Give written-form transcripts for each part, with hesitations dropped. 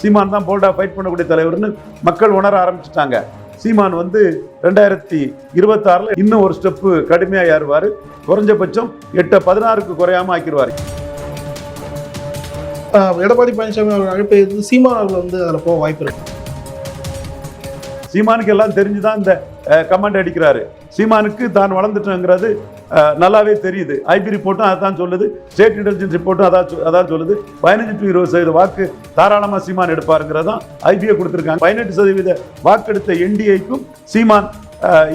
சீமான் தான் போல்டா ஃபைட் பண்ணக்கூடிய தலைவர்னு மக்கள் உணர ஆரம்பிச்சுட்டாங்க. சீமான் வந்து 2026 இன்னும் ஒரு ஸ்டெப்பு கடுமையாக ஏறுவார். குறைஞ்சபட்சம் 8-16 குறையாம ஆக்கிடுவார். எடப்பாடி பழனிசாமி அவர்கள் அழைப்பை சீமான் அவர்கள் வந்து அதில் போக வாய்ப்பு இருக்கு. சீமானுக்கு எல்லாம் தெரிஞ்சுதான் இந்த கமெண்ட் அடிக்கிறாரு. சீமானுக்கு தான் வளர்ந்துட்டோங்கிறது நல்லாவே தெரியுது. ஐபி ரிப்போர்ட்டும் அதான் சொல்லுது, ஸ்டேட் இன்டெலிஜென்ஸ் ரிப்போர்ட்டும் அதான் சொல்லுது. 15-20% வாக்கு தாராளமாக சீமான் எடுப்பாருங்கிறது தான் ஐபியை கொடுத்துருக்காங்க. 18% வாக்கெடுத்த என்டிஏக்கும் சீமான்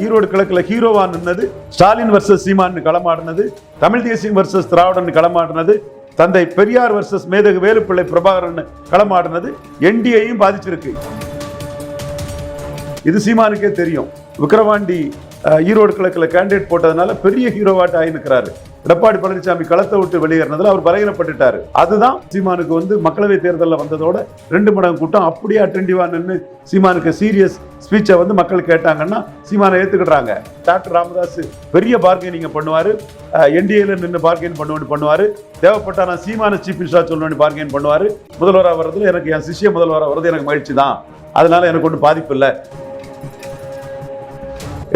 ஈரோடு கிழக்கில் ஹீரோவா நின்னது, ஸ்டாலின் வர்சஸ் சீமான் களமாடினது, தமிழ் தேசியம் வர்சஸ் திராவிடன் களமாடினது, தந்தை பெரியார் வர்சஸ் மேதகு வேலுப்பிள்ளை பிரபாகரன் களமாடினது என்டிஏயும் பாதிச்சிருக்கு. இது சீமானுக்கே தெரியும். விக்கிரவாண்டி ஈரோடு கிழக்கில் கேண்டிடேட் போட்டதுனால பெரிய ஹீரோவாட்ட ஆயினுக்கிறாரு. எடப்பாடி பழனிசாமி களத்தை விட்டு வெளியேறினதுல அவர் பலகீனப்பட்டுட்டாரு. அதுதான் சீமானுக்கு வந்து மக்களவை தேர்தலில் வந்ததோட 2 மடங்கு கூட்டம் அப்படியே அட்டென்டிவா நின்று சீமானுக்கு சீரியஸ் ஸ்பீச்சை வந்து மக்கள் கேட்டாங்கன்னா சீமானை ஏத்துக்கிடுறாங்க. டாக்டர் ராமதாஸ் பெரிய பார்கெனிங் பண்ணுவாரு, என்டிஏல நின்று பார்கெயின் பண்ணுவாரு. தேவைப்பட்டா நான் சீமான சீஃப் மினிஸ்டரா சொல்லணும்னு பார்கெயின் பண்ணுவாரு. முதல்வராக வர்றதுல எனக்கு என் சிஷ்ய முதல்வராக வர்றது எனக்கு மகிழ்ச்சி தான், அதனால எனக்கு ஒன்றும் பாதிப்பு இல்லை.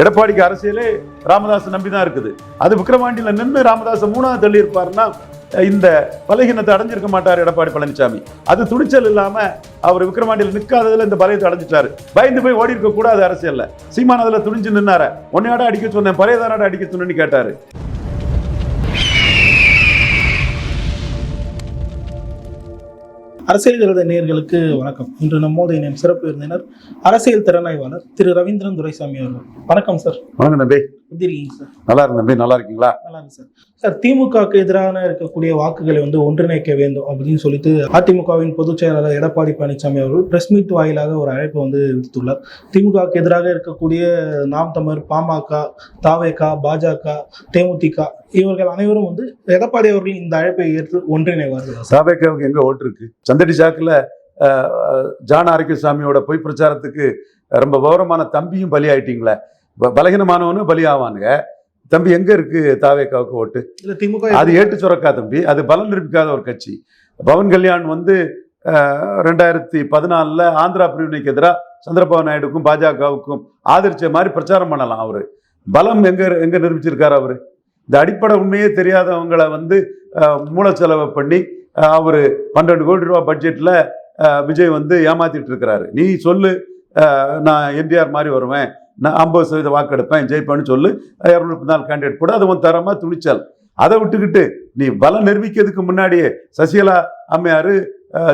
எடப்பாடிக்கு அரசியலே ராமதாஸ் நம்பிதான் இருக்குது. அது விக்கிரவாண்டியில நின்று ராமதாஸ் 3ஆவது தள்ளி இருப்பாருன்னா இந்த பலகீனத்தை அடைஞ்சிருக்க மாட்டார் எடப்பாடி பழனிசாமி. அது துணிச்சல் இல்லாம அவர் விக்கிரவாண்டியில் நிற்காததுல இந்த பலயத்தை அடைஞ்சிட்டாரு. பயந்து போய் ஓடி இருக்க கூடாது அரசியல்ல. சீமான் அதுல துணிஞ்சு நின்னார. உன்னையாட அடிக்க சொன்னேன், பழையதாராட அடிக்க சொன்னேன்னு கேட்டாரு. அரசியல் கருத நேயர்களுக்கு வணக்கம். இன்று நம்மோடு இணையும் சிறப்பு விருந்தினர் அரசியல் திறனாய்வாளர் திரு ரவீந்திரன் துரைசாமி அவர்கள். வணக்கம் சார். வணக்கம் நம்பி. எப்படி இருக்கீங்க சார்? நல்லா இருக்கு நம்பி. நல்லா இருக்கீங்களா? நல்லா இருக்கு சார். சார், திமுகவுக்கு எதிரான இருக்கக்கூடிய வாக்குகளை வந்து ஒன்றிணைக்க வேண்டும் அப்படின்னு சொல்லிட்டு அதிமுகவின் பொதுச் செயலாளர் எடப்பாடி பழனிசாமி அவர்கள் பிரஸ் மீட் வாயிலாக ஒரு அழைப்பு வந்து விடுத்துள்ளார். திமுகவுக்கு எதிராக இருக்கக்கூடிய நாம் தமிழர், பாமக, தாவேகா, பாஜக, தேமுதிக இவர்கள் அனைவரும் வந்து எடப்பாடி அவர்கள் இந்த அழைப்பை ஏற்று ஒன்றிணைவார்கள். தாவேகாவுக்கு எங்க ஓட்டு இருக்கு? சந்தடி சாக்குல ஜான் ஆரோக்கியசாமியோட பொய் பிரச்சாரத்துக்கு ரொம்ப விவரமான தம்பியும் பலி ஆயிட்டீங்களே. பலகீனமானவனும் பலி ஆவானுங்க. தம்பி எங்க இருக்கு தாவேகாவுக்கு ஓட்டு? இல்ல, திமுக அது ஏட்டு சுரக்கா தம்பி. அது பலன் நிரூபிக்காத ஒரு கட்சி. பவன் கல்யாண் வந்து 2014 ஆந்திரா பிரிவினைக்கு எதிராக சந்திரபாபு நாயுடுக்கும் பாஜகவுக்கும் ஆதரிச்ச மாதிரி பிரச்சாரம் பண்ணலாம். அவரு பலம் எங்க நிரூபிச்சிருக்காரு? அவரு இந்த அடிப்படை உண்மையே தெரியாதவங்களை வந்து மூலச்செலவை பண்ணி அவரு 12 கோடி ரூபாய் பட்ஜெட்ல விஜய் வந்து ஏமாத்திட்டு இருக்கிறாரு. நீ சொல்லு, நான் என்டிஆர் மாதிரி வருவேன், நான் 50% வாக்கெடுப்பேன், ஜெயிப்பேன்னு சொல்லு. 204 கேண்டிடேட் கூட அது உன் தரமா துணிச்சல். அதை விட்டுக்கிட்டு நீ பலம் நிரூபிக்கிறதுக்கு முன்னாடியே சசிகலா அம்மையாரு,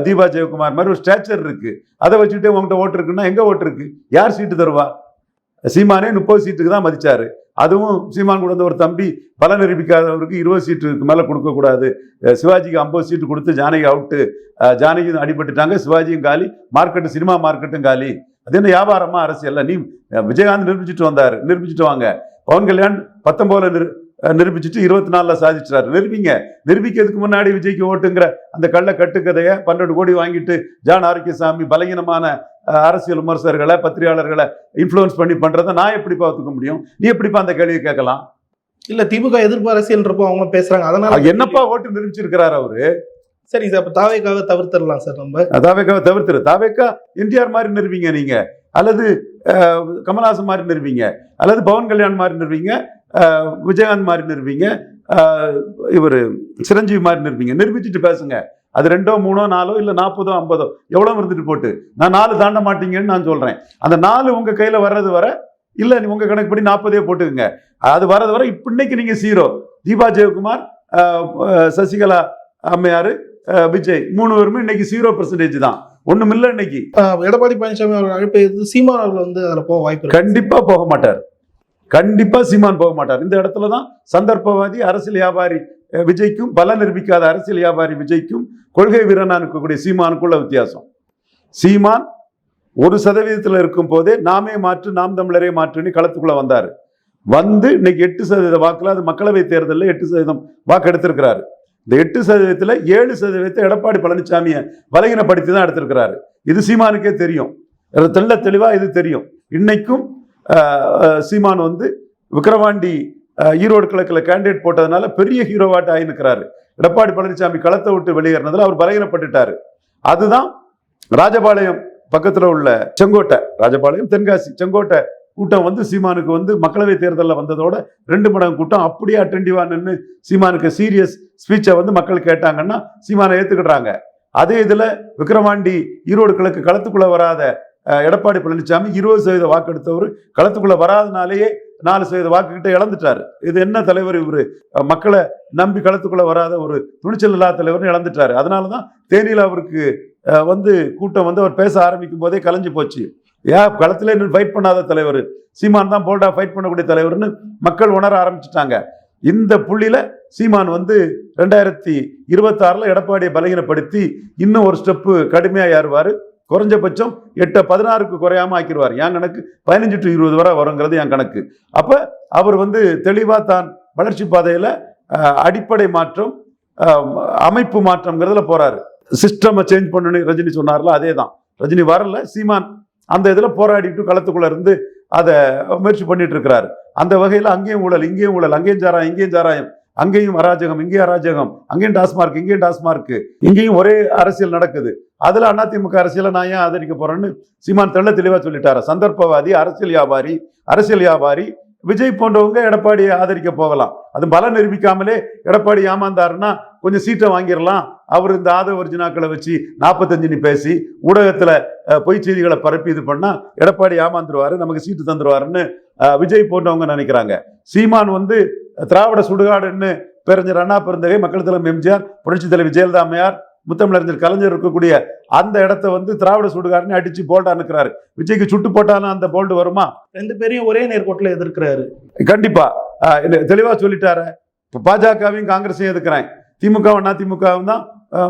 தீபா ஜெயக்குமார் மாதிரி ஒரு ஸ்டாச்சர் இருக்கு. அதை வச்சுக்கிட்டே உங்ககிட்ட ஓட்டு இருக்குன்னா எங்க ஓட்டு இருக்கு? யார் சீட்டு தருவா? சீமானே 30 சீட்டுக்கு தான் மதிச்சாரு. அதுவும் சீமான் கூட ஒரு தம்பி பல நிரூபிக்காதவருக்கு 20 சீட்டுக்கு மேல கொடுக்க கூடாது. சிவாஜிக்கு 50 சீட்டு கொடுத்து ஜானகி அவுட்டு. ஜானகி அடிபட்டுட்டாங்க, சிவாஜியும் காலி, மார்க்கெட்டு சினிமா மார்க்கெட்டும் காலி. அது என்ன வியாபாரமா அரசியல்ல? நீ விஜயகாந்த் நிரூபிச்சுட்டு வாங்க. பவன் கல்யாண் 19 நிரூபிச்சுட்டு 24 சாதிச்சிட்டாரு. நிரூபிக்கிறதுக்கு முன்னாடி விஜய்க்கு ஓட்டுங்கிற அந்த கள்ள கட்டுக்கதையை 12 கோடி வாங்கிட்டு ஜான் ஆரோக்கியசாமி பலகீனமான அரசியல் விமர்சகர்களை, பத்திரிகையாளர்களை இன்ஃப்ளூயன்ஸ் பண்ணி பண்றதை நான் எப்படி பார்த்துக்க முடியும்? நீ எப்படிப்பா அந்த கேள்வியை கேட்கலாம்? இல்ல, திமுக எதிர்ப்பு அரசியல்ன்றப்போ அவங்க பேசுறாங்க. அதனால என்னப்பா ஓட்டு நிரூபிச்சிருக்கிறாரு அவரு? சரி சார், இப்ப தாவேக்காவை தவிர்த்திடலாம் சார். நம்ம தாவேக்காவை தவிர்த்துரு. தாவேக்கா என்டிஆர் மாதிரி நிறுவீங்க நீங்க, அல்லது கமல்ஹாசன் மாதிரி நிறுவீங்க, அல்லது பவன் கல்யாண் மாதிரி நிறுவீங்க, விஜயகாந்த் மாதிரி நிறுவீங்க, இவர் சிரஞ்சீவி மாதிரி நிறுவீங்க. நிரூபிச்சுட்டு பேசுங்க. அது 2, 3, 4 இல்ல 40, 50 எவ்வளவு இருந்துட்டு போட்டு, நான் 4 தாண்ட மாட்டீங்கன்னு நான் சொல்றேன். அந்த 4 உங்க கையில வர்றது வர, இல்ல உங்க கணக்குப்படி 40 போட்டுக்குங்க. அது வர்றது வர இப்ப இன்னைக்கு நீங்க 0. தீபா ஜெயக்குமார், சசிகலா அம்மையாரு, விஜய் 3 பேருமே இன்னைக்கு 0% தான். ஒண்ணும் இல்ல. இன்னைக்கு எடப்பாடி பழனிசாமி அவர்கள் அழைப்பை சீமான் அவர்கள் வந்து அதுல போக வாய்ப்பு கண்டிப்பா போக மாட்டார். கண்டிப்பா சீமான் போக மாட்டார். இந்த இடத்துலதான் சந்தர்ப்பவாதி அரசியல் வியாபாரி விஜய்க்கும், பல நிரூபிக்காத அரசியல் வியாபாரி விஜய்க்கும், கொள்கை வீரனா இருக்கக்கூடிய சீமானுக்குள்ள வித்தியாசம். சீமான் 1% இருக்கும் போதே நாமே மாற்று, நாம் தமிழரே மாற்றுன்னு களத்துக்குள்ள வந்தாரு. வந்து இன்னைக்கு 8% வாக்குல, அது மக்களவை தேர்தலில் 8% வாக்கு எடுத்திருக்கிறாரு. இந்த 8%த்துல 7% எடப்பாடி பழனிசாமியை பலகீனப்படுத்தி தான் எடுத்திருக்கிறாரு. இது சீமானுக்கே தெரியும். தெளிவா இது தெரியும். இன்னைக்கும் சீமான் வந்து விக்கிரவாண்டி ஈரோடு கிழக்கில் கேண்டிடேட் போட்டதுனால பெரிய ஹீரோவாட்ட ஆயினுக்கிறாரு. எடப்பாடி பழனிசாமி களத்தை விட்டு வெளியேறினதுல அவர் பலகீனப்பட்டுட்டாரு. அதுதான் ராஜபாளையம் பக்கத்துல உள்ள செங்கோட்டை, ராஜபாளையம் தென்காசி செங்கோட்டை கூட்டம் வந்து சீமானுக்கு வந்து மக்களவை தேர்தலில் வந்ததோட 2 மடங்கு கூட்டம் அப்படியே அட்டென்டிவா நின்று சீமானுக்கு சீரியஸ் ஸ்பீச்சை வந்து மக்கள் கேட்டாங்கன்னா சீமானை ஏத்துக்கிடுறாங்க. அதே இதுல விக்கிரவாண்டி ஈரோடு கிழக்கு களத்துக்குள்ள வராத எடப்பாடி பழனிசாமி 20% வாக்கெடுத்தவர் களத்துக்குள்ள வராதனாலேயே 4% வாக்குகிட்ட இழந்துட்டாரு. இது என்ன தலைவர் இவரு, மக்களை நம்பி களத்துக்குள்ள வராத ஒரு துணிச்சல் இல்லாத தலைவர்னு இழந்துட்டாரு. அதனாலதான் தேனியில் அவருக்கு வந்து கூட்டம் வந்து அவர் பேச ஆரம்பிக்கும் போதே கலைஞ்சு போச்சு. ஏன் களத்துல இன்னும் ஃபைட் பண்ணாத தலைவர், சீமான் தான் போல்டா ஃபைட் பண்ணக்கூடிய தலைவர்னு மக்கள் உணர ஆரம்பிச்சுட்டாங்க. இந்த புள்ளியில சீமான் வந்து 2026 எடப்பாடியை பலகீனப்படுத்தி இன்னும் ஒரு ஸ்டெப்பு கடுமையா ஏறுவாரு. குறைஞ்சபட்சம் 8-16க்கு குறையாம ஆக்கிடுவார். என் கணக்கு 15 to 20 வரை வருங்கிறது என் கணக்கு. அப்ப அவர் வந்து தெளிவா தான் வளர்ச்சி பாதையில அடிப்படை மாற்றம், அமைப்பு மாற்றம்ங்கிறதுல போறாரு. சிஸ்டம் சேஞ்ச் பண்ணணும் ரஜினி சொன்னார்ல, அதே தான். ரஜினி வரல, சீமான் அந்த இதுல போராடிட்டு களத்துக்குள்ள இருந்து அதை முயற்சி பண்ணிட்டு இருக்கிறாரு. அந்த வகையில அங்கேயும் ஊழல், இங்கேயும் ஊழல், அங்கேயும் சாராயம், இங்கேயும் சாராயம், அங்கேயும் அராஜகம், இங்கேயும் அராஜகம், அங்கேயும் டாஸ்மார்க், இங்கேயும் டாஸ்மார்க், இங்கேயும் ஒரே அரசியல் நடக்குது. அதுல அதிமுக அரசியலை நான் ஏன் ஆதரிக்க போறேன்னு சீமான் தெளிவா சொல்லிட்டாரு. சந்தர்ப்பவாதி, அரசியல் வியாபாரி விஜய் போன்றவங்க எடப்பாடியை ஆதரிக்க போகலாம். அது பலம் நிரூபிக்காமலே எடப்பாடி ஏமாந்தாருன்னா கொஞ்சம் சீட்டை வாங்கிடலாம். அவர் இந்த ஒரிஜினாக்களை வச்சு 45 பேசி ஊடகத்துல பொய் செய்திகளை பரப்பி இது பண்ணா எடப்பாடி ஏமாந்துருவாரு, நமக்கு சீட்டு தந்துருவாருன்னு விஜய் போன்றவங்க நினைக்கிறாங்க. சீமான் வந்து திராவிட சுடுகாடுன்னு பேரறிஞர் அண்ணா பெருந்தகை, மக்கள் தலைவர் எம்ஜிஆர், புரட்சி தலைவர் ஜெயலலிதா அம்மையார், முத்தமிழறிஞர் கலைஞர் இருக்கக்கூடிய அந்த இடத்த வந்து திராவிட சுடுகாடுன்னு அடிச்சு போல்டா நிற்கிறாரு. விஜய்க்கு சுட்டு போட்டாலும் அந்த போல்டு வருமா? 2 பேரையும் ஒரே நேர்கோட்டில் எதிர்க்கிறாரு. கண்டிப்பா தெளிவா சொல்லிட்டாரு. பாஜகவையும் காங்கிரஸையும் எதிர்க்கிறேன், திமுகவும் அதிமுகவும் தான்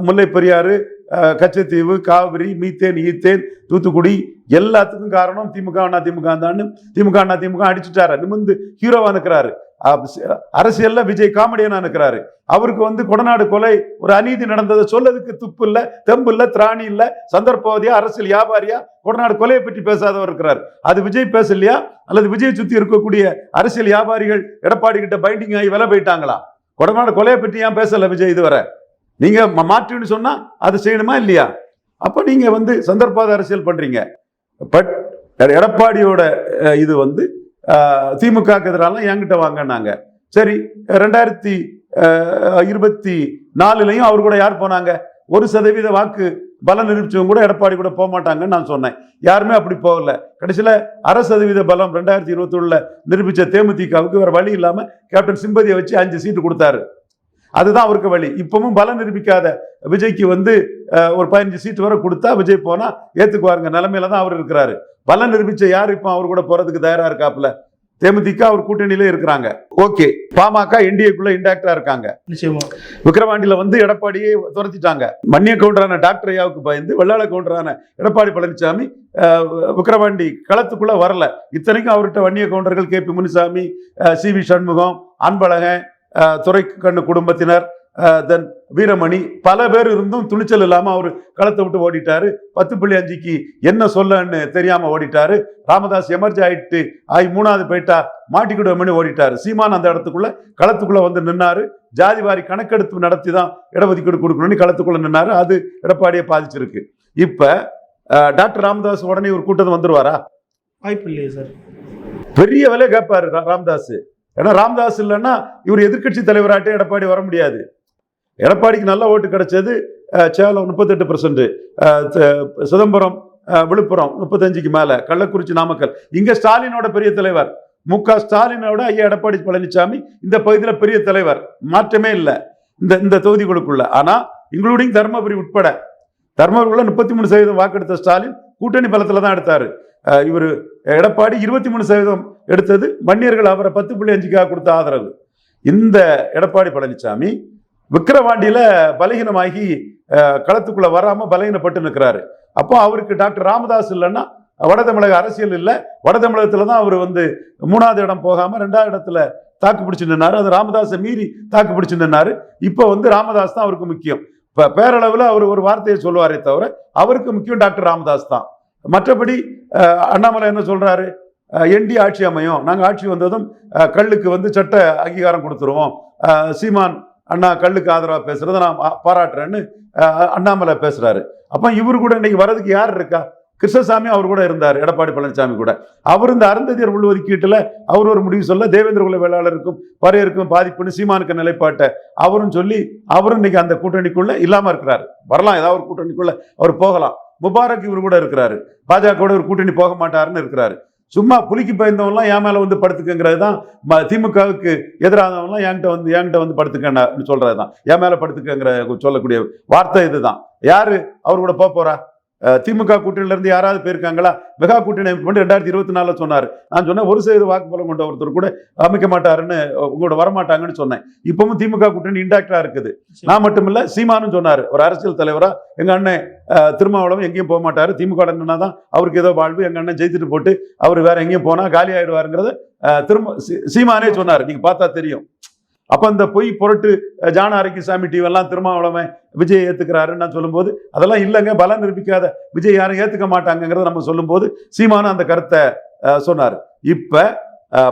முல்லை பெரியாறு, கச்சத்தீவு, காவிரி, மீத்தேன், ஈத்தேன், தூத்துக்குடி எல்லாத்துக்கும் காரணம் திமுக தான். திமுக அடிச்சுட்டாரு, நிமிந்து ஹீரோவா நிற்கிறாரு. அரசியல்ல விஜய் காமெடியனா இருக்கிறாரு. அவருக்கு வந்து கொடநாடு கொலை ஒரு அநீதி நடந்ததை சொல்லதுக்கு துப்பு இல்ல, தெம்பு இல்ல, திராணி இல்ல. சந்தர்ப்பவாதியா, அரசியல் வியாபாரியா கொடநாடு கொலையை பற்றி பேசாதவர் இருக்கிறார். அது விஜய் பேசலையா? அல்லது விஜய் சுத்தி இருக்கக்கூடிய அரசியல் வியாபாரிகள் எடப்பாடி கிட்ட பைண்டிங் ஆகி விலை போயிட்டாங்களா? கொடநாடு கொலையை பற்றி ஏன் பேசல விஜய் இதுவரை? நீங்க மாற்றுன்னு சொன்னா அது செய்யணுமா இல்லையா? அப்ப நீங்க வந்து சந்தர்ப்பாத அரசியல் பண்றீங்க. பட் எடப்பாடியோட இது வந்து திமுகக்கு எதிரால என்கிட்ட வாங்கினாங்க. சரி, 2024 அவர் கூட யார் போனாங்க? 1% வாக்கு பலம் நிரூபிச்சவங்க கூட எடப்பாடி கூட போக மாட்டாங்கன்னு நான் சொன்னேன். யாருமே அப்படி போகல. கடைசியில 1% பலம் 2021 நிரூபிச்ச தேமுதிகவுக்கு வேற வழி இல்லாம கேப்டன் சிம்பதியை வச்சு 5 சீட்டு கொடுத்தாரு. அதுதான் அவருக்கு வழி. இப்பவும் பலம் நிரூபிக்காத விஜய்க்கு வந்து ஒரு 15 சீட்டு வரை கொடுத்தா விஜய் போனா ஏத்துக்குவாருங்க நிலைமையில தான் அவர் இருக்கிறாரு. பலம் நிரூபிச்ச யார் இப்ப அவர் கூட போறதுக்கு தயாரா இருக்காப்புல? தேமுதிக அவர் கூட்டணியிலே இருக்கிறாங்க. ஓகே, பாமக என்டிஏக்குள்ள இன்டாக்டா இருக்காங்க. நிச்சயமா விக்கிரவாண்டியில வந்து எடப்பாடியை துரத்திட்டாங்க. மன்னிய கவுண்டரான டாக்டர் ஐயாவுக்கு பயந்து வெள்ளாள கவுண்டரான எடப்பாடி பழனிசாமி விக்கிரவாண்டி களத்துக்குள்ள வரல. இத்தனைக்கும் அவர்கிட்ட வன்னிய கவுண்டர்கள் KP முனுசாமி, CV சண்முகம், அன்பழகன், துரைக்கண்ணு குடும்பத்தினர், தென் வீரமணி பல பேர் இருந்தும் துணிச்சல் இல்லாம அவர் களத்தை விட்டு ஓடிட்டாரு. 10.5க்கு என்ன சொல்லன்னு தெரியாம ஓடிட்டாரு. ராமதாஸ் எமர்ஜி ஆயிட்டு 3வது போயிட்டா மாட்டிக்கிடுவோம்னு ஓடிட்டாரு. சீமான் அந்த இடத்துக்குள்ள களத்துக்குள்ள வந்து நின்னாரு. ஜாதிவாரி கணக்கெடுப்பு நடத்தி தான் இடஒதுக்கீடு கொடுக்கணும்னு களத்துக்குள்ள நின்னாரு. அது எடப்பாடியை பாதிச்சிருக்கு. இப்ப டாக்டர் ராமதாஸ் உடனே ஒரு கூட்டத்தை வந்துருவாரா? வாய்ப்பு இல்லையே சார். பெரிய விலை கேட்பாரு ராமதாஸ். ஏன்னா ராமதாஸ் இல்லைன்னா இவர் எதிர்கட்சி தலைவராட்டே எடப்பாடி வர முடியாது. எடப்பாடிக்கு நல்ல ஓட்டு கிடைச்சது சேலம் 38%, சிதம்பரம், விழுப்புரம் 35க்கு மேல, கள்ளக்குறிச்சி, நாமக்கல். இங்க ஸ்டாலினோட பெரிய தலைவர் MK ஸ்டாலினோட ஐயா எடப்பாடி பழனிசாமி இந்த பகுதியில் பெரிய தலைவர், மாற்றமே இல்லை இந்த தொகுதிகளுக்குள்ள. ஆனா இன்க்ளூடிங் தர்மபுரி உட்பட, தர்மபுரிக்குள்ள 33% வாக்கெடுத்த ஸ்டாலின் கூட்டணி பலத்துல தான் எடுத்தாரு. இவர் எடப்பாடி 23% எடுத்தது வன்னியர்கள் அவரை 10.5க்காக கொடுத்த ஆதரவு. இந்த எடப்பாடி பழனிசாமி விக்கிரவாண்டியில பலகீனமாகி களத்துக்குள்ள வராம பலகீனப்பட்டு நிற்கிறாரு. அப்போ அவருக்கு டாக்டர் ராமதாஸ் இல்லைன்னா வட தமிழக அரசியல் இல்லை. வட தமிழகத்துல தான் அவர் வந்து 3வது இடம் போகாம 2வது இடத்துல தாக்கு பிடிச்சு நின்னாரு. அது ராமதாஸை மீறி தாக்கு பிடிச்சு நின்னாரு. இப்போ வந்து ராமதாஸ் தான் அவருக்கு முக்கியம். இப்ப பேரளவுல அவர் ஒரு வார்த்தையை சொல்லுவாரே தவிர அவருக்கு முக்கியம் டாக்டர் ராமதாஸ் தான். மற்றபடி அண்ணாமலை என்ன சொல்றாரு? ND ஆட்சி அமையும், நாங்க ஆட்சி வந்ததும் கல்லுக்கு வந்து சட்ட அங்கீகாரம் கொடுத்துருவோம். சீமான் அண்ணா கல்லுக்கு ஆதரவா பேசுறதை நான் பாராட்டுறேன்னு அண்ணாமலை பேசுறாரு. அப்ப இவரு கூட இன்னைக்கு வர்றதுக்கு யார் இருக்கா? கிருஷ்ணசாமி அவர் கூட இருந்தார், எடப்பாடி பழனிசாமி கூட. அவர் இந்த அருந்ததியர் உள்ஒதுக்கீட்டுல அவர் ஒரு முடிவு சொல்ல, தேவேந்திர குல வேளாளருக்கும் பறையருக்கும் பாதிப்புன்னு சீமானுக்கு நிலைப்பாட்டை அவரும் சொல்லி அவரும் இன்னைக்கு அந்த கூட்டணிக்குள்ள இல்லாம இருக்கிறாரு. வரலாம், ஏதாவது ஒரு கூட்டணிக்குள்ள அவர் போகலாம். முபாரக் இவர் கூட இருக்கிறாரு, பாஜக கூட ஒரு கூட்டணி போக மாட்டாருன்னு இருக்கிறாரு. சும்மா புலிக்கு பயந்தவன்லாம் என் மேல வந்து படுத்துக்கிறது தான் திமுகவுக்கு எதிரானவன்லாம் என்கிட்ட வந்து படுத்துக்க சொல்றதுதான், என் மேல படுத்துக்கங்கிற சொல்லக்கூடிய வார்த்தை இதுதான். யாரு அவர் கூட போறா? திமுக கூட்டணியில இருந்து யாராவது போயிருக்காங்களா? மெகா கூட்டணி 2024 சொன்னாரு. நான் சொன்னேன் 1% வாக்குப்பலம் கொண்ட ஒருத்தர் கூட அமைக்க மாட்டாருன்னு, உங்களோட வரமாட்டாங்கன்னு சொன்னேன். இப்பவும் திமுக கூட்டணி இன்டாக்டா இருக்குது. நான் மட்டுமில்ல, சீமானும் சொன்னாரு, ஒரு அரசியல் தலைவரா எங்க அண்ணன் திருமாவளவன் எங்கேயும் போக மாட்டாரு, திமுக தான் அவருக்கு ஏதோ வாழ்வு, எங்க அண்ணன் ஜெயித்துட்டு போட்டு அவர் வேற எங்கேயும் போனா காலி ஆயிடுவாருங்கிறத சீமானே சொன்னாரு. நீங்க பார்த்தா தெரியும். அப்ப அந்த பொய் பொருட்டு ஜான ஆரோக்கியசாமி டிவெல்லாம் திருமாவளவன் விஜய் ஏத்துக்கிறாருன்னு நான் சொல்லும்போது, அதெல்லாம் இல்லைங்க, பலம் நிரூபிக்காத விஜய் யாரும் ஏத்துக்க மாட்டாங்கிறத நம்ம சொல்லும்போது சீமானும் அந்த கருத்தை சொன்னார். இப்ப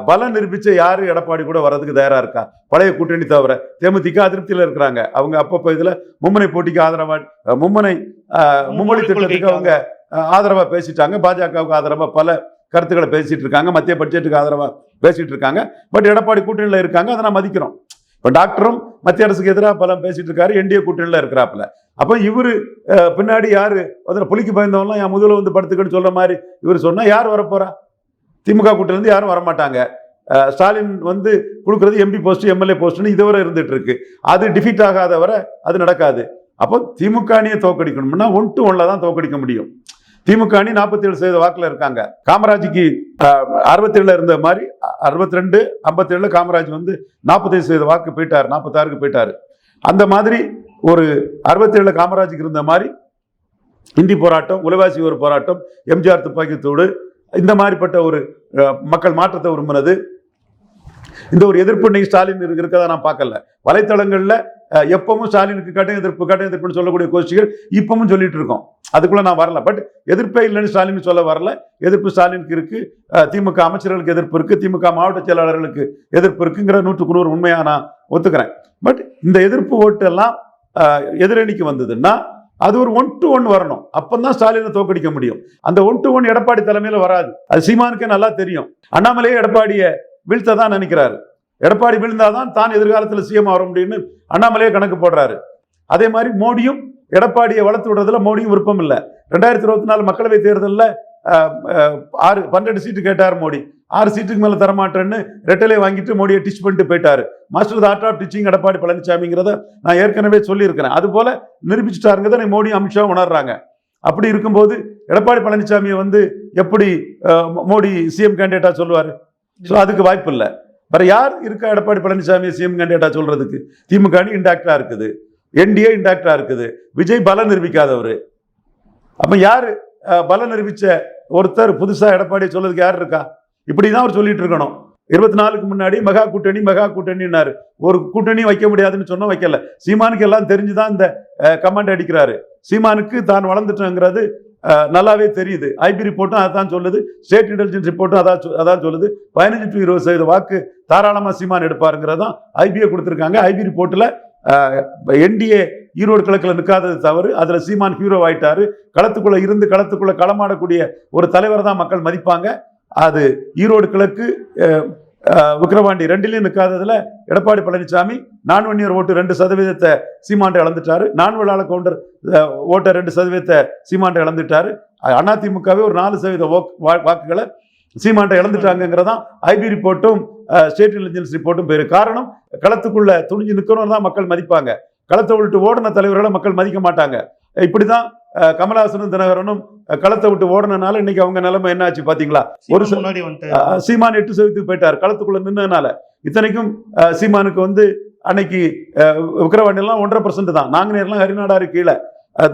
பலம் நிரூபிச்ச யாரு எடப்பாடி கூட வர்றதுக்கு தயாரா இருக்கா? பழைய கூட்டணி தவிர தேமுதிக அதிருப்தியில இருக்கிறாங்க. அவங்க அப்பப்போ இதுல மும்முனை போட்டிக்கு ஆதரவா, மும்மொழி திட்டத்துக்கு அவங்க ஆதரவா பேசிட்டாங்க. பாஜகவுக்கு ஆதரவா பல கருத்துக்களை பேசிட்டு இருக்காங்க, மத்திய பட்ஜெட்டுக்கு ஆதரவா பேசிட்டு இருக்காங்க. பட் எடப்பாடி கூட்டணியில இருக்காங்க, அதை நான் மதிக்கிறோம். இப்ப டாக்டரும் மத்திய அரசுக்கு எதிராக பலம் பேசிட்டு இருக்காரு, என்டிஏ கூட்டணியில இருக்கிறாப்புல. அப்ப இவரு பின்னாடி யாரு அதுல புலிக்கு பயந்தவங்கலாம் என் முதல்ல வந்து படுத்துக்கன்னு சொல்ற மாதிரி இவர் சொன்னா யார் வரப்போறா? திமுக கூட்டணில இருந்து யாரும் வரமாட்டாங்க. ஸ்டாலின் வந்து கொடுக்கறது எம்பி போஸ்ட், எம்எல்ஏ போஸ்ட்னு இதுவரை இருந்துட்டு இருக்கு. அது டிஃபீட் ஆகாத வரை அது நடக்காது. அப்போ திமுக அணியை தோக்கடிக்கணும்னா 1-1 தான் தோக்கடிக்க முடியும். திமுக அணி 47% வாக்குல இருக்காங்க. காமராஜுக்கு 67 இருந்த மாதிரி 62, 57 காமராஜ் வந்து 45% வாக்கு போயிட்டாரு, 46க்கு போயிட்டாரு. அந்த மாதிரி ஒரு 67 காமராஜுக்கு இருந்த மாதிரி இந்தி போராட்டம், உலவாசி ஒரு போராட்டம், எம்ஜிஆர் துப்பாக்கி தூடு, இந்த மாதிரிப்பட்ட ஒரு மக்கள் மாற்றத்தை விரும்பினது, இந்த ஒரு எதிர்ப்பு இன்னைக்கு ஸ்டாலின் இருக்கிறதா நான் பார்க்கல. வலைத்தளங்கள்ல எப்பவும் ஸ்டாலினுக்கு கட்ட எதிர்ப்புன்னு சொல்லக்கூடிய கோஷ்டிகள் இப்பவும் சொல்லிட்டு இருக்கோம். அதுக்குள்ள நான் வரல. பட் எதிர்ப்பே இல்லைன்னு ஸ்டாலின் சொல்ல வரல. எதிர்ப்பு ஸ்டாலினுக்கு இருக்கு, திமுக அமைச்சர்களுக்கு எதிர்ப்பு இருக்கு, திமுக மாவட்ட செயலாளர்களுக்கு எதிர்ப்பு இருக்குங்கிற 100% உண்மையா நான் ஒத்துக்கிறேன். பட் இந்த எதிர்ப்பு ஓட்டு எல்லாம் எதிரணிக்கு வந்ததுன்னா அது ஒரு 1-1 வரணும். அப்பதான் ஸ்டாலினை தோக்கடிக்க முடியும். அந்த 1-1 எடப்பாடி தலைமையில வராது. அது சீமானுக்கே நல்லா தெரியும். அண்ணாமலையே எடப்பாடியை வீழ்த்ததான் நினைக்கிறாரு. எடப்பாடி வீழ்ந்தாதான் தான் எதிர்காலத்தில் சிஎம் வர முடியும்னு அண்ணாமலையே கணக்கு போடுறாரு. அதே மாதிரி மோடியும் எடப்பாடியை வளர்த்து விடுறதுல மோடியும் விருப்பம் இல்லை. 2024 மக்களவை தேர்தலில் 12 சீட்டு கேட்டார் மோடி. 6 சீட்டுக்கு மேல தரமாட்டேன்னு ரெட்டலை வாங்கிட்டு மோடியை டிச் பண்ணிட்டு போயிட்டாரு. Master the art of teaching Edappadi பழனிசாமிங்கிறத நான் ஏற்கனவே சொல்லியிருக்கிறேன். அது போல நிரூபிச்சுட்டாருங்கிறத மோடி அமித்ஷா உணர்றாங்க. அப்படி இருக்கும்போது எடப்பாடி பழனிசாமியை வந்து எப்படி மோடி சிஎம் கேண்டிடேட்டா சொல்லுவாரு? ஸோ அதுக்கு வாய்ப்பு இல்லை. வேற யார் இருக்கா எடப்பாடி பழனிசாமி சிஎம் கேண்டிடேட்டா சொல்றதுக்கு? திமுக அணி இன்டாக்டா இருக்குது, என்டிஏ இன்டாக்டா இருக்குது, விஜய் பலம் நிரூபிக்காதவரு. அப்ப யாரு பலம் நிரூபிச்ச ஒருத்தர் புதுசா எடப்பாடி சொல்றதுக்கு யார் இருக்கா? இப்படிதான் அவர் சொல்லிட்டு இருக்கணும். 24க்கு முன்னாடி மெகா கூட்டணின்னாரு. ஒரு கூட்டணி வைக்க முடியாதுன்னு சொன்னா வைக்கல. சீமானுக்கு எல்லாம் தெரிஞ்சுதான் இந்த கமெண்ட் அடிக்கிறாரு. சீமானுக்கு தான் வளர்ந்துட்டோங்கிறது நல்லாவே தெரியுது. ஐபி ரிப்போர்ட்டும் அதான் சொல்லுது, ஸ்டேட் இன்டெலிஜென்ஸ் ரிப்போர்ட்டும் அதான் சொல்லுது. 15 to 20% வாக்கு தாராளமா சீமான் எடுப்பாருங்கிறதான் ஐபிஏ கொடுத்துருக்காங்க. ஐபி ரிப்போர்ட்ல என்டிஏ ஈரோடு கிழக்குல நிற்காதது தவறு, அதுல சீமான் ஹீரோ ஆயிட்டாரு. களத்துக்குள்ள களமாடக்கூடிய ஒரு தலைவர் தான் மக்கள் மதிப்பாங்க. அது ஈரோடு கிழக்கு விக்கிரவாண்டி 2லையும் நிற்காததுல எடப்பாடி பழனிசாமி நான் வன்னியர் ஓட்டு 2% சீமான்ட்ட இழந்துட்டாரு. நான் வேளாள கவுண்டர் ஓட்ட 2% சீமான்ட்ட இழந்துட்டாரு. அதிமுகவே ஒரு 4% வாக்குகளை சீமான்ட்ட இழந்துட்டாங்கிறதான் ஐபி ரிப்போர்ட்டும் ஸ்டேட் இன்டெலிஜென்ஸ் ரிப்போர்ட்டும் பேரு. காரணம், களத்துக்குள்ள துணிஞ்சு நிற்கணும் தான் மக்கள் மதிப்பாங்க. களத்தை விட்டு ஓடின தலைவர்களை மக்கள் மதிக்க மாட்டாங்க. இப்படிதான் கமலஹாசனும் தினகரனும் களத்தை விட்டு ஓடினால இன்னைக்கு அவங்க நிலைமை என்ன ஆச்சு பாத்தீங்களா? ஒரு சீமான் 8% போயிட்டார் களத்துக்குள்ள நின்னதுனால. இத்தனைக்கும் சீமானுக்கு வந்து அன்னைக்கு விக்கிரவாண்டி எல்லாம் 1.5% தான். நாங்குநேர்லாம் ஹரிநாடாரு கீழே,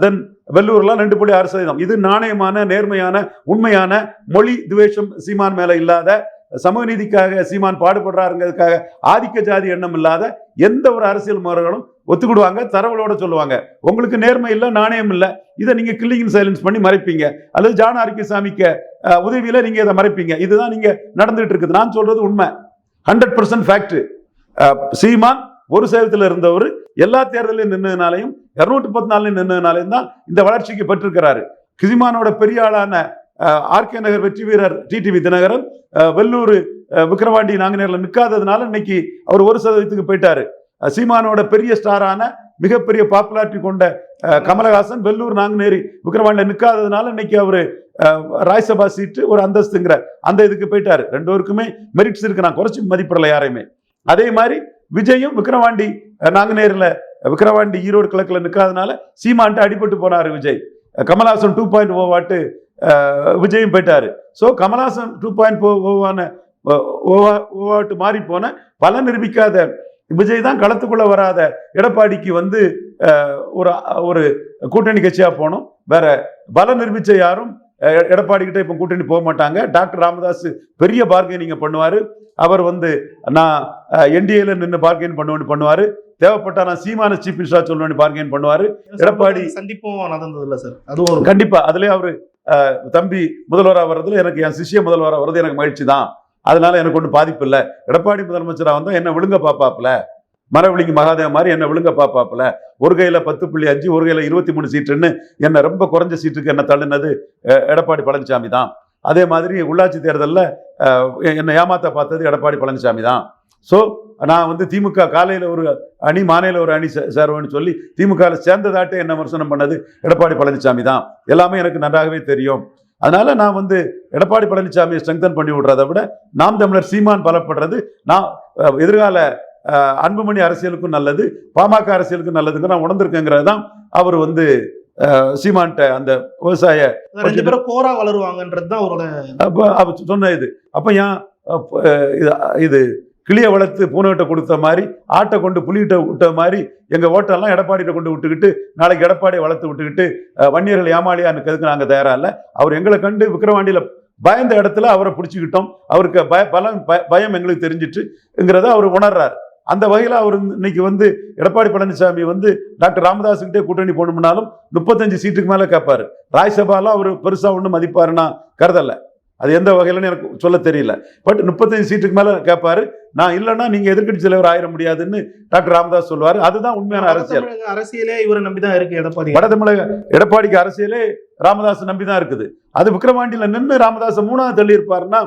தென் வெள்ளூர்லாம் 2.6%. இது நாணயமான, நேர்மையான, உண்மையான, மொழி துவேஷம் சீமான் மேல இல்லாத, சமூக நீதிக்காக சீமான் பாடுபடுறாருங்கிறதுக்காக ஆதிக்க ஜாதி எண்ணம் இல்லாத எந்த ஒரு அரசியல் முறைகளும் ஒத்துக்கிடுவாங்க, தரவுகளோட சொல்லுவாங்க. உங்களுக்கு நேர்மை இல்லை, நாணயம் இல்லை, இதை நீங்க கில்லிங் சைலன்ஸ் பண்ணி மறைப்பீங்க, அல்லது ஜான் ஆரோக்கியசாமிக்கு உதவியில நீங்க இதை மறைப்பீங்க. இதுதான் நீங்க நடந்துட்டு இருக்குது. நான் சொல்றது உண்மை, 100% ஃபேக்ட். சீமான் ஒரு சேலத்தில் இருந்தவர் எல்லா தேர்தலையும் நின்னதுனாலையும் 214 நின்னதுனாலையும் தான் இந்த வளர்ச்சிக்கு பெற்றிருக்கிறாரு. சீமானோட பெரிய ஆளான ஆர்கே நகர் வெற்றி வீரர் டிடிவி தினகரன் வெள்ளூர் விக்கிரவாண்டி நாங்குநேரில் நிற்காததுனால இன்னைக்கு அவர் 1% போயிட்டாரு. சீமானோட பெரிய ஸ்டாரான மிகப்பெரிய பாப்புலாரிட்டி கொண்ட கமலஹாசன் வெள்ளூர் நாங்குநேரி விக்கிரவாண்டியில் நிற்காததுனால இன்னைக்கு அவரு ராஜ்யசபா சீட்டு ஒரு அந்தஸ்துங்கிற அந்த இதுக்கு போயிட்டாரு. ரெண்டு பேருக்குமே மெரிட்ஸ் இருக்கு, நான் குறைச்சி மதிப்பிடல யாரையுமே. அதே மாதிரி விஜயும் விக்கிரவாண்டி நாங்குநேரில் விக்கிரவாண்டி ஈரோடு கிழக்குல நிற்காதனால சீமான்ட்டு அடிபட்டு போனாரு விஜய். கமலஹாசன் 2.0 வாட்டு விஜயும் போயிட்டாரு. ஸோ கமலஹாசன் 2.0 வாட்டு மாறி போன பல நிரூபிக்காத விஜய் தான் களத்துக்குள்ள வராத எடப்பாடிக்கு வந்து ஒரு கூட்டணி கட்சியா போனோம். வேற பல நிரூபிச்ச யாரும் எடப்பாடி கிட்ட இப்ப கூட்டணி போக மாட்டாங்க. டாக்டர் ராமதாஸ் பெரிய பார்கெனிங் பண்ணுவாரு. அவர் வந்து நான் என்டிஏல நின்று பார்கெயின் பண்ணுவாரு. தேவைப்பட்டா நான் சீமான சீஃப் மினிஸ்டரா சொல்லணும்னு பார்கெயின் பண்ணுவாரு. எடப்பாடி சந்திப்பும் நடந்தது இல்ல சார், அதுவும் கண்டிப்பா. அதுலயே அவரு தம்பி முதல்வராக வர்றதுல எனக்கு என் சிஷிய முதல்வராக வர்றது எனக்கு மகிழ்ச்சி தான். அதனால எனக்கு ஒன்றும் பாதிப்பு இல்லை. எடப்பாடி முதலமைச்சராக வந்தா என்ன விழுங்க பாப்பாப்புல, மரவிழிங்க மகாதேவ மாதிரி என்ன விழுங்க பாப்பாப்புல. ஒரு கையில 10.5 ஒரு கையில 23 சீட்டுன்னு என்ன ரொம்ப குறைஞ்ச சீட்டுக்கு என்ன தள்ளினது எடப்பாடி பழனிசாமி தான். அதே மாதிரி உள்ளாட்சி தேர்தலில் என்னை ஏமாத்த பார்த்தது எடப்பாடி பழனிசாமி தான். ஸோ நான் வந்து திமுக காலையில் ஒரு அணி மாநில ஒரு அணி சேருவேன்னு சொல்லி திமுகவில் சேர்ந்ததாட்டே என்ன விமர்சனம் பண்ணது எடப்பாடி பழனிசாமி தான். எல்லாமே எனக்கு நன்றாகவே தெரியும். அதனால நான் வந்து எடப்பாடி பழனிசாமியை ஸ்ட்ரெங்தன் பண்ணி விடுறதை விட நாம் தமிழர் சீமான் பலப்படுறது நான் எதிர்கால அன்புமணி அரசியலுக்கும் நல்லது, பாமக அரசியலுக்கும் நல்லதுங்க நான் உணர்ந்திருக்கேங்கிறது தான் அவர் வந்து சீமான்ட்ட அந்த விவசாய 2 பேரும் கோரா வளருவாங்கன்றது தான் அவரோட சொன்ன இது. அப்ப ஏன் இது கிளியை வளர்த்து பூனைகிட்ட கொடுத்த மாதிரி ஆட்டை கொண்டு புலிகிட்ட விட்ட மாதிரி எங்க ஓட்டெல்லாம் எடப்பாடிகிட்ட கொண்டு விட்டுக்கிட்டு நாளைக்கு எடப்பாடியை வளர்த்து விட்டுக்கிட்டு வன்னியர்கள் ஏமாளியா இருக்கிறதுக்கு நாங்க தயாரா இல்லை. அவர் எங்களை கண்டு விக்கிரவாண்டியில பயந்த இடத்துல அவரை பிடிச்சிக்கிட்டோம். அவருக்கு பயம் எங்களுக்கு தெரிஞ்சிட்டுங்கிறத அவர் உணர்றாரு. அந்த வகையில் அவர் இன்னைக்கு வந்து எடப்பாடி பழனிசாமி வந்து டாக்டர் ராமதாஸுக்கிட்டே கூட்டணி போகணும்னாலும் 35 சீட்டுக்கு மேல கேட்பாரு. ராஜ்யசபாலாம் அவர் பெருசா ஒன்றும் மதிப்பாருன்னா கருதல. அது எந்த வகையிலன்னு எனக்கு சொல்ல தெரியல. பட் 35 சீட்டுக்கு மேல கேட்பாரு. நான் இல்லைன்னா நீங்க எதிர்கட்சி தலைவர் ஆயிட முடியாதுன்னு டாக்டர் ராமதாஸ் சொல்லுவாரு. அதுதான் உண்மையான அரசியல். அரசியலே இவரை நம்பிதான் இருக்கு எடப்பாடி. வட தமிழக எடப்பாடிக்கு அரசியலே ராமதாஸ் நம்பிதான் இருக்குது. அது விக்கிரவாண்டியில நின்று ராமதாஸ் 3ஆவது தள்ளி இருப்பாருன்னா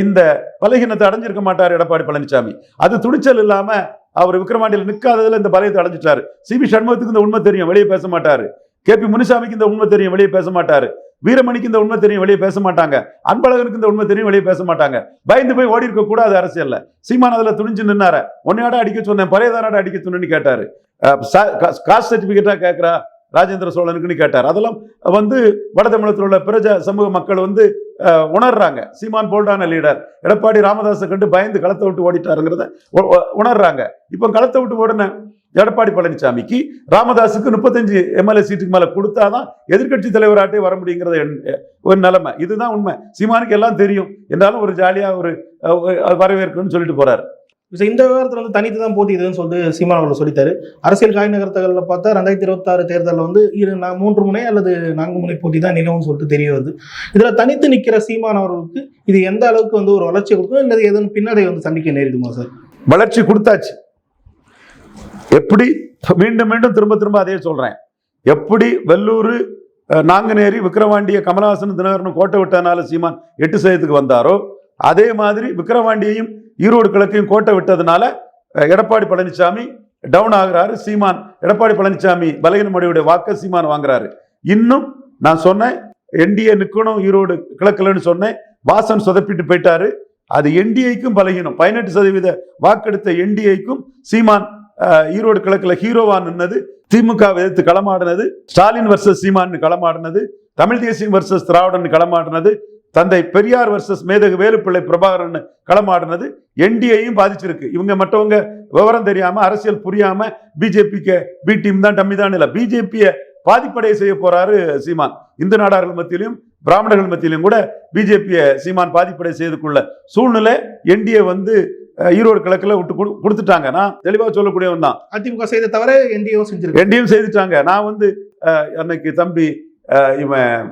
இந்த பலகீனத்தை அடைஞ்சிருக்க மாட்டார் எடப்பாடி பழனிசாமி. அது துணிச்சல் இல்லாம அவர் விக்கிரவாண்டியில் நிற்காததுல இந்த பலயத்தை அடைஞ்சிட்டாரு. சிபி சண்முகத்துக்கு இந்த உண்மை தெரியும், வெளியே பேச மாட்டாரு. கேபி முனுசாமிக்கு இந்த உண்மை தெரியும், வெளியே பேச மாட்டாரு. வீரமணிக்கு இந்த உண்மை தெரியும், வெளியே பேச மாட்டாங்க. அன்பழகனுக்கு இந்த உண்மை தெரியும், வெளியே பேச மாட்டாங்க. பயந்து போய் ஓடி இருக்க கூடாது அரசியல்ல. சீமான் அதுல துணிஞ்சு நின்னார. ஒன்னையாட அடிக்க சொன்னேன், பழையதானாட அடிக்க சொன்னு கேட்டாரு. காஸ்ட் சர்டிபிகேட்டா கேட்கிறா ராஜேந்திர சோழனுக்குன்னு கேட்டார். அதெல்லாம் வந்து வட தமிழகத்தில் உள்ள பிரஜா சமூக மக்கள் வந்து உணர்றாங்க. சீமான் போல்டான லீடர். எடப்பாடி ராமதாஸை கண்டு பயந்து களத்தை விட்டு ஓடிட்டாருங்கிறத உணர்றாங்க. இப்போ களத்தை விட்டு ஓடின எடப்பாடி பழனிசாமிக்கு ராமதாஸுக்கு 35 எம்எல்ஏ சீட்டுக்கு மேல கொடுத்தாதான் எதிர்கட்சி தலைவராட்டே வர முடியுங்கிறது ஒரு நிலைமை. இதுதான் உண்மை. சீமானுக்கு எல்லாம் தெரியும். என்றாலும் ஒரு ஜாலியா ஒரு வரவேற்கணும்னு சொல்லிட்டு போறாரு. இந்த விவகாரத்தில் வந்து தனித்து தான் போட்டி இதுன்னு சொல்லிட்டு சீமான் அவர்கள் சொல்லித்தாரு. அரசியல் காய் நகர்த்தகளில் பார்த்தா 2026 தேர்தலில் வந்து 3 முனை அல்லது 4 முனை போட்டி தான் நிலவும் சொல்லிட்டு தெரிய வருது. இதில் தனித்து நிற்கிற சீமான் அவர்களுக்கு இது எந்த அளவுக்கு வந்து ஒரு வளர்ச்சி கொடுக்கும், இல்லை எதுவும் பின்னாடி வந்து சந்திக்க நேரிடுமா சார்? வளர்ச்சி கொடுத்தாச்சு. எப்படி மீண்டும் மீண்டும் திரும்ப அதே சொல்றேன். எப்படி வெள்ளூர் நாங்குநேரி விக்கிரவாண்டிய கமலஹாசன் தினகரன் கோட்டை விட்டதுனால சீமான் 8% வந்தாரோ அதே மாதிரி விக்கிரவாண்டியையும் ஈரோடு கிழக்கையும் கோட்டை விட்டதுனால எடப்பாடி பழனிசாமி டவுன் ஆகுறாரு. சீமான் எடப்பாடி பழனிசாமி பலகீனமடையுடைய வாக்க சீமான் வாங்குறாரு. இன்னும் நான் சொன்னேன் என்டிஏ நிக்கணும் ஈரோடு கிழக்குலன்னு சொன்னேன். வாசன் சொதப்பிட்டு போயிட்டாரு. அது என்டிஏக்கும் பலகீனம். 18% வாக்கெடுத்த என்டிஏக்கும் சீமான் ஈரோடு கிழக்குல ஹீரோவா நின்னது. திமுக எதிர்த்து களமாடினது. ஸ்டாலின் வர்சஸ் சீமான் களமாடினது. தமிழ் தேசியம் வர்சஸ் திராவிடன் களமாடினது. தந்தை பெரியார் வர்சஸ் மேதகு வேலுப்பிள்ளை பிரபாகரன் களமாடினது. என்டிஏயும் பாதிச்சிருக்கு. இவங்க மற்றவங்க விவரம் தெரியாம அரசியல் புரியாம பிஜேபிக்கு பி டீம் தான் டம்மி தான் இல்ல, பிஜேபியை பாதிப்படைய செய்ய போறாரு சீமான். இந்து நாடார்கள் மத்தியிலும் பிராமணர்கள் மத்தியிலும் கூட பிஜேபியை சீமான் பாதிப்படை செய்துக்குள்ள சூழ்நிலை என்டிஏ வந்து ஈரோடு கிழக்குல விட்டு கொடுத்துட்டாங்க. நான் தெளிவா சொல்லக்கூடியவன் தான். அதிமுக செய்த தவிர என்டிஏவும் செய்துட்டாங்க. நான் வந்து அன்னைக்கு தம்பி இவன்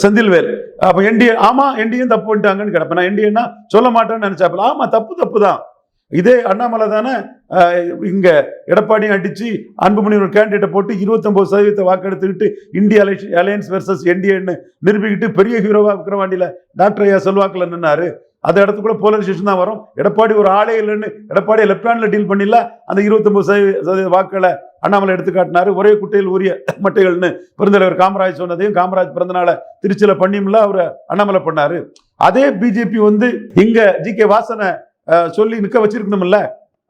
செந்தில்வேல் அப்ப என்டிஏ ஆமா என்டிஏ தப்பு பண்ணிட்டாங்கன்னு கிடப்பேன். நான் என்டிஏன்னா சொல்ல மாட்டேன்னு நினைச்சாப்பல. ஆமா தப்பு தான். இதே அண்ணாமலை தானே இங்க எடப்பாடியும் அடிச்சு அன்புமணி ஒரு கேண்டிடேட்டை போட்டு 29% வாக்கெடுத்துக்கிட்டு இந்திய அலையன்ஸ் வெர்சஸ் என்டிஏன்னு நிரூபிக்கிட்டு பெரிய ஹீரோவா விக்கிரவாண்டியில டாக்டர் ஐயா செல்வாக்குல நின்னாரு. அந்த இடத்துக்குள்ள போலரைசேஷன் தான் வரும். எடப்பாடி ஒரு ஆளே இல்லைன்னு எடப்பாடியை லெப்ட் ஹேண்ட்ல டீல் பண்ணிடல. அந்த 29% வாக்குகளை அண்ணாமலை எடுத்து காட்டினாரு. ஒரே குட்டையில் உரிய மட்டைகள்னு பெருந்தலைவர் காமராஜ் சொன்னதையும் காமராஜ் பிறந்தநாள திருச்சியில பண்ணியும்ல அவர் அண்ணாமலை பண்ணாரு. அதே பிஜேபி வந்து இங்க ஜி.கே. வாசனை சொல்லி நிக்க வச்சிருக்கணும்ல.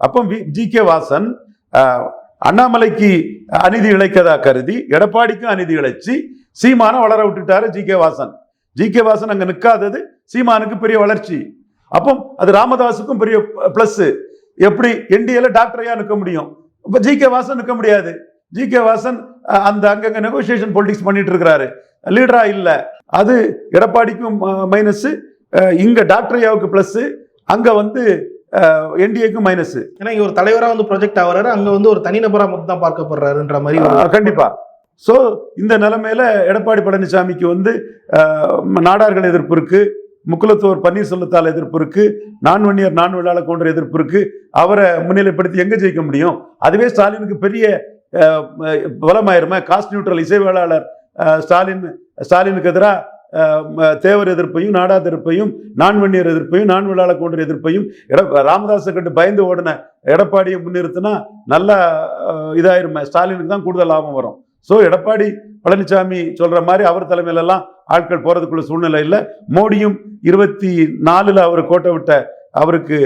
அப்போ ஜி.கே. வாசன் அண்ணாமலைக்கு அநீதி இழைக்கதா கருதி எடப்பாடிக்கும் அநீதி இழைச்சி சீமான வளர விட்டுட்டாரு ஜி.கே. வாசன். ஜி.கே. வாசன் அங்க நிற்காதது சீமானுக்கு பெரிய வளர்ச்சி. அப்போ அது ராமதாஸுக்கும் பெரிய பிளஸ். எப்படி என்டிஏல டாக்டரையா நிற்க முடியும், இப்ப ஜி.கே. வாசன் நிற்க முடியாது. ஜி.கே. வாசன் அந்த அங்கங்க நெகோசியேஷன் பொலிட்டிக்ஸ் பண்ணிட்டு இருக்கிறாரு, லீடரா இல்ல. அது எடப்பாடிக்கும் மைனஸ், இங்க டாக்டரையாவுக்கு பிளஸ், அங்க வந்து என்டிஏக்கும் மைனஸ். ஏன்னா இங்க ஒரு தலைவரா வந்து ப்ரொஜெக்ட் ஆகிறாரு, அங்க வந்து ஒரு தனிநபரா மட்டும் தான் பார்க்கப்படுறாருன்ற மாதிரி. கண்டிப்பா. ஸோ இந்த நிலைமையில எடப்பாடி பழனிசாமிக்கு வந்து நாடார்கள் எதிர்ப்பு இருக்கு, முக்குலத்தோர் பன்னீர்செல்வத்தால் எதிர்ப்பு இருக்கு, நான்வன்னியர் நான்வெள்ளாள கவுண்டர் எதிர்ப்பு இருக்கு. அவரை முன்னிலைப்படுத்தி எங்க ஜெயிக்க முடியும்? அதுவே ஸ்டாலினுக்கு பெரிய பலமாயிருமே. காஸ்ட் நியூட்ரல் இசை வேளாளர் ஸ்டாலினுக்கு எதிராக தேவர் எதிர்ப்பையும் நாடார் எதிர்ப்பையும் நான்வன்னியர் எதிர்ப்பையும் நான்வெள்ளாள கவுண்டர் எதிர்ப்பையும் ராமதாஸை கண்டு பயந்து ஓடின எடப்பாடியை முன்னிறுத்தினா நல்லா இதாயிருமே. ஸ்டாலினுக்கு தான் கூடுதல் லாபம் வரும். ஸோ எடப்பாடி பழனிசாமி சொல்ற மாதிரி அவர் தலைமையில எல்லாம் ஆட்கள் போறதுக்குள்ள சூழ்நிலை இல்லை. மோடியும் 24 அவர் கோட்டை விட்ட அவருக்கு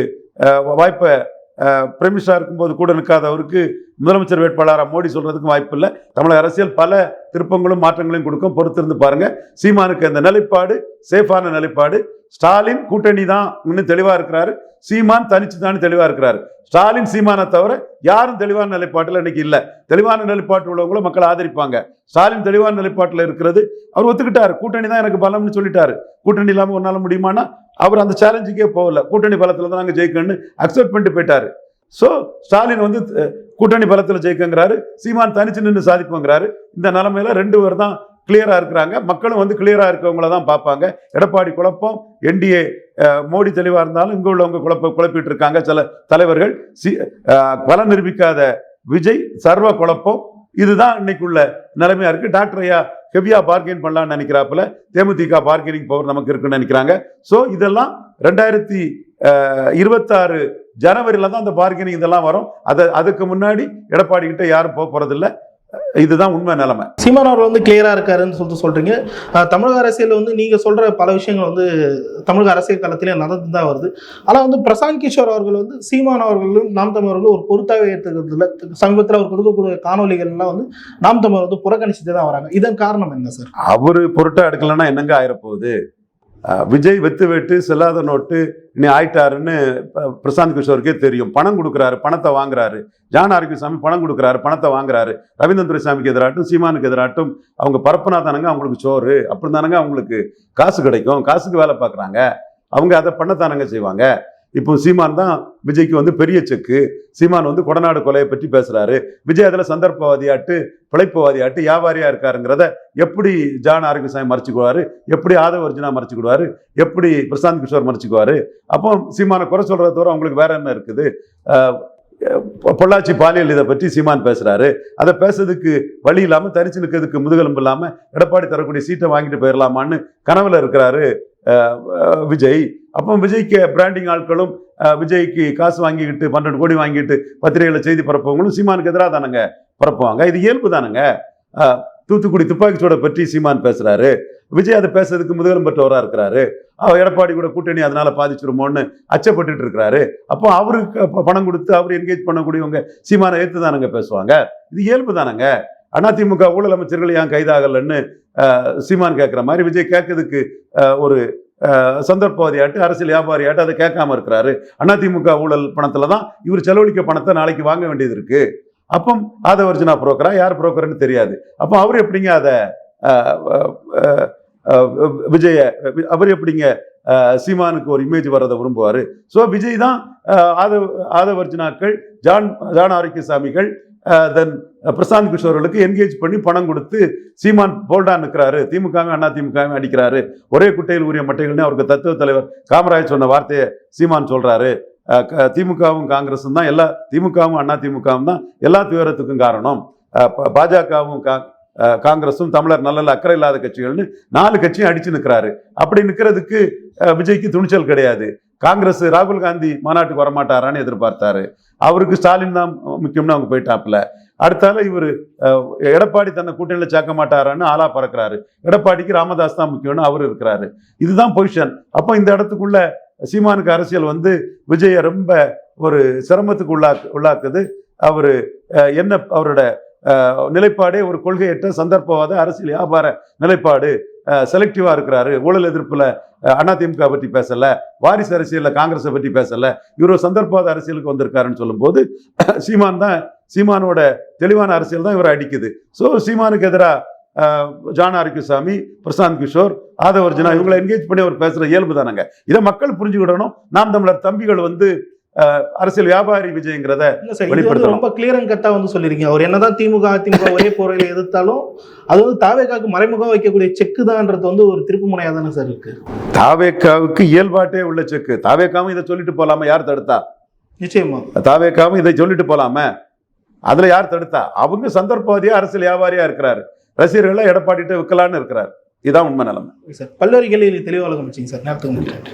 வாய்ப்பை பிரைமினிஸ்டரா இருக்கும்போது கூட நிற்காத அவருக்கு முதலமைச்சர் வேட்பாளராக மோடி சொல்றதுக்கும் வாய்ப்பு இல்லை. தமிழக அரசியல் பல திருப்பங்களும் மாற்றங்களையும் கொடுக்கும், பொறுத்திருந்து பாருங்க. சீமானுக்கு அந்த நிலைப்பாடு சேஃபான நிலைப்பாடு. ஸ்டாலின் கூட்டணி தான் இன்னும் தெளிவா இருக்கிறாரு, சீமான் தனிச்சு தான் தெளிவா இருக்கிறாரு. ஸ்டாலின் சீமானை தவிர யாரும் தெளிவான நிலைப்பாட்டில் இன்னைக்கு இல்லை. தெளிவான நிலைப்பாட்டு உள்ளவங்கள மக்கள் ஆதரிப்பாங்க. ஸ்டாலின் தெளிவான நிலைப்பாட்டில் இருக்கிறது அவர் ஒத்துக்கிட்டாரு. கூட்டணி தான் எனக்கு பலம்னு சொல்லிட்டாரு. கூட்டணி இல்லாமல் ஒன்னால முடியுமானா அவர் அந்த சேலஞ்சுக்கே போகல. கூட்டணி பலத்தில் தான் நாங்கள் ஜெயிக்கணும்னு அக்செப்ட் பண்ணிட்டு போயிட்டாரு. ஸோ ஸ்டாலின் வந்து கூட்டணி பலத்தில் ஜெயிக்கங்கிறாரு, சீமான் தனிச்சு நின்று சாதிப்புங்கிறாரு. இந்த நிலைமையில 2 பேர் தான் கிளியரா இருக்கிறாங்க. மக்களும் வந்து கிளியரா இருக்கவங்கள தான் பார்ப்பாங்க. எடப்பாடி குழப்பம், என்டிஏ மோடி தெளிவா இருந்தாலும் இங்க உள்ளவங்க குழப்பிட்டு இருக்காங்க சில தலைவர்கள். பலம் நிரூபிக்காத விஜய் சர்வ குழப்பம். இதுதான் இன்னைக்குள்ள நிலைமையா இருக்கு. டாக்டர் ஐயா ஹெவியா பார்கெயின் பண்ணலாம்னு நினைக்கிறாப்புல, தேமுதிக பார்கெனிங் பவர் நமக்கு இருக்குன்னு நினைக்கிறாங்க. ஸோ இதெல்லாம் 2026 ஜனவரியில தான் அந்த பார்கெனிங் இதெல்லாம் வரும். அதுக்கு முன்னாடி எடப்பாடி கிட்ட யாரும் போக போறதில்லை. இதுதான் உண்மை நிலைமை. சீமான் அவர்கள் வந்து கிளியரா இருக்காருன்னு சொல்றீங்க. தமிழக அரசியல் வந்து நீங்க சொல்ற பல விஷயங்கள் வந்து தமிழக அரசியல் களத்திலே நடந்து தான் வருது. ஆனா வந்து பிரசாந்த் கிஷோர் அவர்கள் வந்து சீமான் அவர்களும் நாம் தமிழர்களும் ஒரு பொருட்டாவே ஏற்றுக்கிறதுல சமீபத்தில் அவர் கொடுக்கக்கூடிய காணொலிகள்லாம் வந்து நாம் தமிழர் வந்து புறக்கணிச்சுட்டு தான் வராங்க. இதன் காரணம் என்ன சார்? அவரு பொருட்டா எடுக்கலன்னா என்னங்க ஆயிரப்போகுது? விஜய் வெத்து வெட்டு செல்லாத நோட்டு இனி ஆயிட்டாருன்னு பிரசாந்த் கிஷோருக்கே தெரியும். பணம் கொடுக்குறாரு, பணத்தை வாங்குறாரு. ஜான் ஆரோக்கியசாமி பணம் கொடுக்குறாரு, பணத்தை வாங்குறாரு. ரவீந்திரன் துரைசாமிக்கு எதிராட்டும் சீமானுக்கு எதிராட்டும் அவங்க பரப்புனா தானங்க அவங்களுக்கு சோறு, அப்படி தானங்க அவங்களுக்கு காசு கிடைக்கும். காசுக்கு வேலை பார்க்குறாங்க அவங்க, அதை பண்ணத்தானங்க செய்வாங்க. இப்போ சீமான் தான் விஜய்க்கு வந்து பெரிய செக்கு. சீமான் வந்து கொடநாடு கொலையை பற்றி பேசுறாரு. விஜய் அதில் சந்தர்ப்பவாதியாட்டு பிழைப்புவாதியாட்டு வியாபாரியா இருக்காருங்கிறத எப்படி ஜான் ஆரோக்கியசாமி மறைச்சிக்குவாரு, எப்படி ஆதவ அர்ஜுனா மறைச்சிக்கிடுவாரு, எப்படி பிரசாந்த் கிஷோர் மறைச்சிக்குவாரு. அப்போ சீமானை குறை சொல்றத தவிர அவங்களுக்கு வேற என்ன இருக்குது? பொள்ளாச்சி பாலியல் இதை பற்றி சீமான் பேசுறாரு. அதை பேசுறதுக்கு வழி இல்லாம தனிச்சு நிற்கிறதுக்கு முதுகெலும்பு இல்லாம எடப்பாடி தரக்கூடிய சீட்டை வாங்கிட்டு போயிடலாமான்னு கனவுல இருக்கிறாரு விஜய். அப்போ விஜய்க்கு பிராண்டிங் ஆட்களும் விஜய்க்கு காசு வாங்கிக்கிட்டு 12 கோடி வாங்கிட்டு பத்திரிகைகளை செய்தி பரப்பவங்களும் சீமானுக்கு எதிராக தானங்க பரப்புவாங்க. இது இயல்பு தானங்க. தூத்துக்குடி துப்பாக்கிச்சூட பற்றி சீமான் பேசுறாரு, விஜய் அதை பேசுறதுக்கு முதுகெலும் பெற்றவராக இருக்கிறாரு. எடப்பாடி கூட கூட்டணி அதனால பாதிச்சிருமோன்னு அச்சப்பட்டு இருக்கிறாரு. அப்போ அவருக்கு பணம் கொடுத்து அவர் என்கேஜ் பண்ணக்கூடியவங்க சீமானை ஏற்று தானங்க பேசுவாங்க. இது இயல்பு தானங்க. அதிமுக ஊழல் அமைச்சர்கள் ஏன் கைதாகலன்னு சீமான் கேட்குற மாதிரி விஜய் கேட்கறதுக்கு ஒரு சந்தர்ப்பவாதியாட்டு அரசியல் வியாபாரியாட்டு அதை கேட்காம இருக்கிறாரு. அதிமுக ஊழல் பணத்துல தான் இவர் செலவழிக்க பணத்தை நாளைக்கு வாங்க வேண்டியது இருக்கு. அப்போ ஆதவ அர்ஜுனா புரோக்கரா யார் புரோக்கர்னு தெரியாது. அப்போ அவர் எப்படிங்க அதை விஜய அவர் எப்படிங்க சீமானுக்கு ஒரு இமேஜ் வர்றதை விரும்புவாரு? ஸோ விஜய் தான் ஆதவ அர்ஜுனாக்கள், ஜான் ஆரோக்கியசாமிகள், தென் பிரசாந்த் கிஷோர்களுக்கு என்கேஜ் பண்ணி பணம் கொடுத்து சீமான் போல்டா நிற்கிறாரு. திமுகவே அதிமுகவே அடிக்கிறாரு. ஒரே குட்டையில் உரிய மட்டைகள்னு அவருக்கு தத்துவ தலைவர் காமராஜ் சொன்ன வார்த்தையை சீமான் சொல்றாரு. திமுகவும் காங்கிரஸும் தான் திமுகவும் அண்ணா திமுகவும் தான் எல்லா துயரத்துக்கும் காரணம். பாஜகவும் காங்கிரஸும் தமிழர் நல்ல அக்கறை இல்லாத கட்சிகள்னு 4 கட்சியும் அடிச்சு நிற்கிறாரு. அப்படி நிற்கிறதுக்கு விஜய்க்கு துணிச்சல் கிடையாது. காங்கிரஸ் ராகுல் காந்தி மாநாட்டுக்கு வரமாட்டாரான்னு எதிர்பார்த்தாரு. அவருக்கு ஸ்டாலின் தான் முக்கியம்னு அவங்க போயிட்டாப்புல. அடுத்தால இவர் எடப்பாடி தன்னை கூட்டணியில் சேர்க்க மாட்டாரான்னு ஆளா பறக்கிறாரு. எடப்பாடிக்கு ராமதாஸ் தான் முக்கியம்னு அவர் இருக்கிறாரு. இதுதான் பொசிஷன். அப்போ இந்த இடத்துக்குள்ள சீமானுக்கு அரசியல் விஜயை ரொம்ப ஒரு சிரமத்துக்கு உள்ளாக்குது. அவரு என்ன அவரோட நிலைப்பாடே ஒரு கொள்கையற்ற சந்தர்ப்பவாத அரசியல் வியாபார நிலைப்பாடு. செலக்டிவா இருக்கிறாரு. ஊழல் எதிர்ப்புல அதிமுக பற்றி பேசல, வாரிசு அரசியல்ல காங்கிரஸை பற்றி பேசல, இவர் சந்தர்ப்பவாத அரசியலுக்கு வந்திருக்காருன்னு சொல்லும் போது சீமானோட தெளிவான அரசியல் தான் இவரை அடிக்குது. ஸோ சீமானுக்கு எதிராக ஜான் ஆரோக்கியசாமி, பிரசாந்த் கிஷோர், ஆதவர்ஜனா இவங்களை என்கேஜ் பண்ணி அவர் பேசுற இயல்பு தானங்க. இதை மக்கள் புரிஞ்சுக்கிடணும். நாம் தமிழர் தம்பிகள் அரசியல் வியாபாரி விஜயங்கிறத ரொம்ப கிளியர் அண்ட் கட்டா சொல்லிருக்கீங்க. அவர் என்னதான் திமுக அதிமுக ஒரே போரையில எதிர்த்தாலும் அது தாவேகாவுக்கு மறைமுகம் வைக்கக்கூடிய செக்கு தான்ன்றது ஒரு திருப்பு முனையா தானே சார் இருக்கு. தாவேகாவுக்கு இயல்பாட்டே உள்ள செக்கு. தாவேகாவும் இதை சொல்லிட்டு போலாமா? யார் தடுத்தா? நிச்சயமா தாவேகாவும் இதை சொல்லிட்டு போலாம. அதுல யார் தடுத்தா? அவங்க சந்தர்ப்பவாதியா அரசியல் வியாபாரியா இருக்கிறாரு. ரசிகர்கள் எடப்பாடிட்டு விற்கலான்னு இருக்கிறார். இதான் உண்மை நிலைமை. பல்வேறு கேள்விகளை தெளிவாக சார். நேரத்துக்கு